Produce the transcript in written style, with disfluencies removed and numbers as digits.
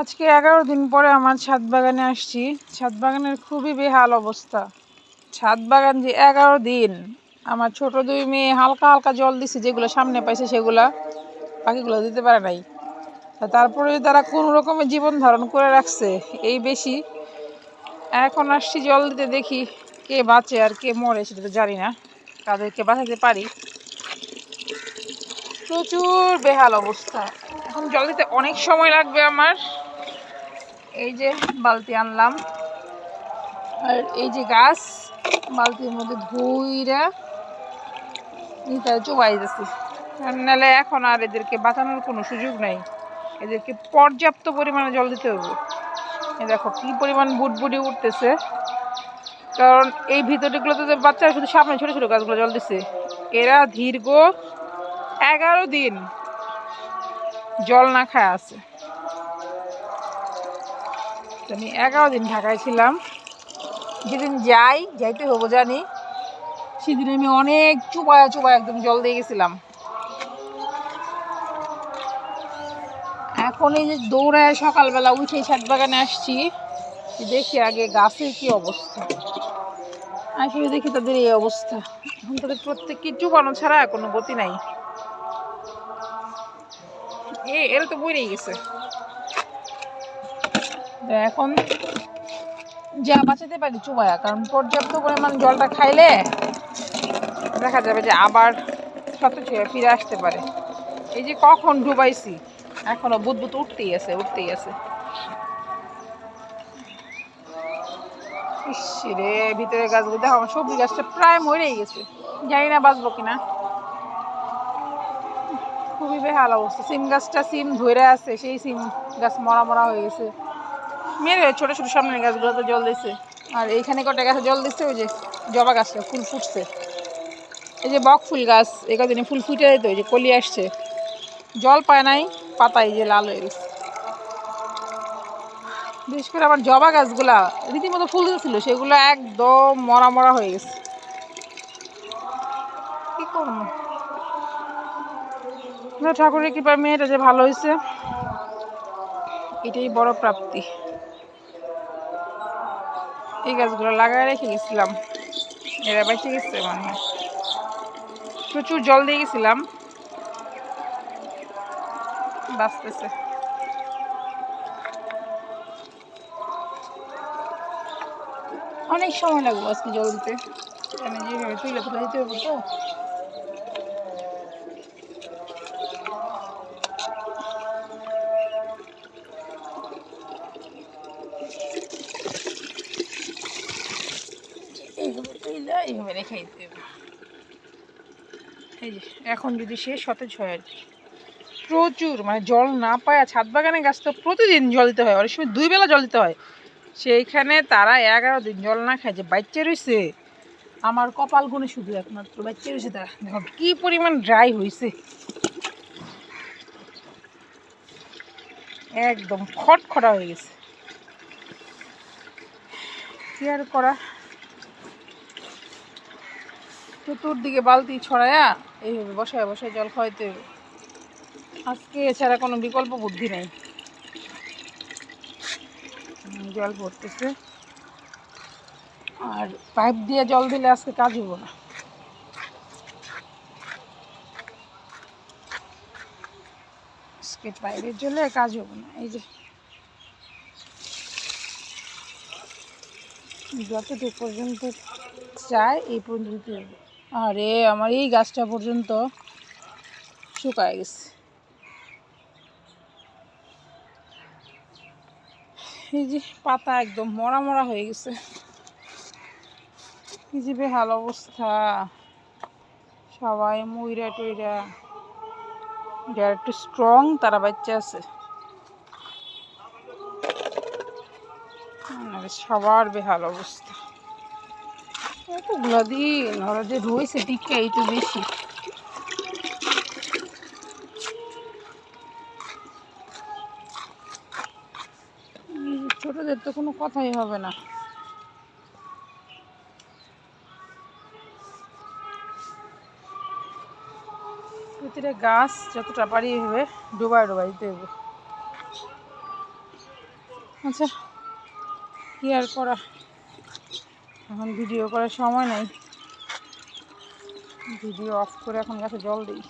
আজকে 11 দিন পরে আমার ছাদ বাগানে আসছি। ছাদ বাগানের খুবই বেহাল অবস্থা। ছাদ বাগান যে 11 দিন আমার ছোট 2 মেয়ে হালকা হালকা জল দিছে, যেগুলো সামনে পাইছে সেগুলা, বাকিগুলো দিতে পারে নাই। তারপরে তারা কোন রকমের জীবন ধারণ করে রাখছে এই বেশি। এখন আসছি জল দিতে, দেখি কে বাঁচে আর কে মরে সেটা তো জানি না, তাদেরকে বাঁচাতে পারি। প্রচুর বেহাল অবস্থা। এখন জল দিতে অনেক সময় লাগবে আমার। এই যে বালতি আনলাম, আর এই যে গাছ বালতির মধ্যে ধুইরা চুবাই যাচ্ছি, নাহলে এখন আর এদেরকে বাঁচানোর কোনো সুযোগ নাই। এদেরকে পর্যাপ্ত পরিমাণে জল দিতে হবে। দেখো কি পরিমাণ বুটবুটি উঠতেছে, কারণ এই ভিতরগুলোতে যে বাচ্চারা শুধু সামনে ছোট ছোট গাছগুলো জল দিচ্ছে। এরা দীর্ঘ 11 দিন জল না খায় আছে। আমি 11 দিন ঢাকায় ছিলাম। যেদিন যাইতে হবো জানি, সেদিন আমি অনেক চুবায়া চুবায়া একদম জল দিয়ে গেছিলাম। এখন এই যে দৌড়ায় সকালবেলা উঠে ছাদ বাগানে আসছি, দেখি আগে গাছের কি অবস্থা। আসলে দেখি তাদের এই অবস্থা। এখন তাদের প্রত্যেককে চুবানো ছাড়া কোনো গতি নাই। এরা তো বইরেই গেছে। এখন যা বাঁচাতে পারি চুবায়া, কারণ পর্যাপ্ত পরিমাণ জলটা খাইলে দেখা যাবে যে আবার সতেজ হয়ে ফিরে আসতে পারে। এই যে কখন ডুবাইছি, এখনো বুদবুদ উঠতেই আছে। ইসরে ভিতরে গাছগুলো দেখো, আমার সবজি গাছটা প্রায় মরেই গেছে, জানি না বাঁচবো কিনা। খুবই বেহাল অবস্থা। সিম গাছটা সিম ধরে আছে, সেই সিম গাছ মরা মরা হয়ে গেছে। মেরে ছোট ছোট সামনের গাছগুলোতে জল দিচ্ছে। আর এইখানে কটা গাছে জল দিচ্ছে, ওই যে জবা গাছটা ফুল ফুটছে। এই যে বক ফুল গাছ, এই কদিনে ফুল ফুটে যেত, ওই যে কলি আসছে, জল পায় নাই, পাতাই যে লাল হয়ে গেছে। বিশেষ করে আমার জবা গাছগুলা রীতিমতো ফুল দিয়েছিল, সেগুলো একদম মরা মরা হয়ে গেছে। কি করবো, ঠাকুরের কৃপায় মেয়েটা যে ভালো হয়েছে, এটাই বড় প্রাপ্তি। এই গাছগুলো লাগায় রেখে গেছিলাম, এরা বেঁচে গেছে মনে হয়। প্রচুর জল দিয়ে গেছিলাম, বাঁচতেছে। অনেক সময় লাগবে আজকে জল দিতে, আমি যেভাবে তুলে তুলে দিতে হবে তো। এইভাবে তুলে এইভাবে রেখে দিতে হবে। এই যে এখন যদি সে সতেজ হয় আর কি। প্রচুর মানে জল না পায় ছাদ বাগানে গাছ তো প্রতিদিন জল দিতে হয়, অনেক সময় 2 বেলা জল দিতে হয়। সেইখানে তারা 11 দিন জল না খায় যে বাচ্চা রয়েছে। আমার কপাল গুনে শুধু একমাত্র বাচ্চা রয়েছে, তারা দেখো কি পরিমাণ ড্রাই হয়েছে, একদম খটখটা হয়ে গেছে। কি আর করা, চতুর্দিকে বালতি ছড়ায়া এইভাবে বসায় বসায় জল খাওয়াইতে হবে আজকে, এছাড়া কোনো বিকল্প বুদ্ধি নেই। জল ভরতেছে, আর পাইপ দিয়ে জল দিলে আজকে কাজ হবো না। আজকে পাইপের জলে কাজ হবো না। এই যে যতটুকু পর্যন্ত চাই এই পর্যন্ত। আরে আমার এই গাছটা পর্যন্ত শুকায় গেছে। এই যে পাতা একদম মরা মরা হয়ে গেছে। কি যে বেহাল অবস্থা, সবাই মইরা টইরা। যারা একটু স্ট্রং তারা বাচ্চা আছে, সবার বেহাল অবস্থা। এতগুলো দিন ওরা যে রয়েছে টিকা, এই তো বেশি। ছোটদের তো কোনো কথাই হবে না। প্রতিটা গাছ যতটা পারি হবে ডোবায় ডোবাই দিতে হবে। আচ্ছা, কি আর করা, এখন ভিডিও করার সময় নাই, ভিডিও অফ করে এখন গাছে জল দিই।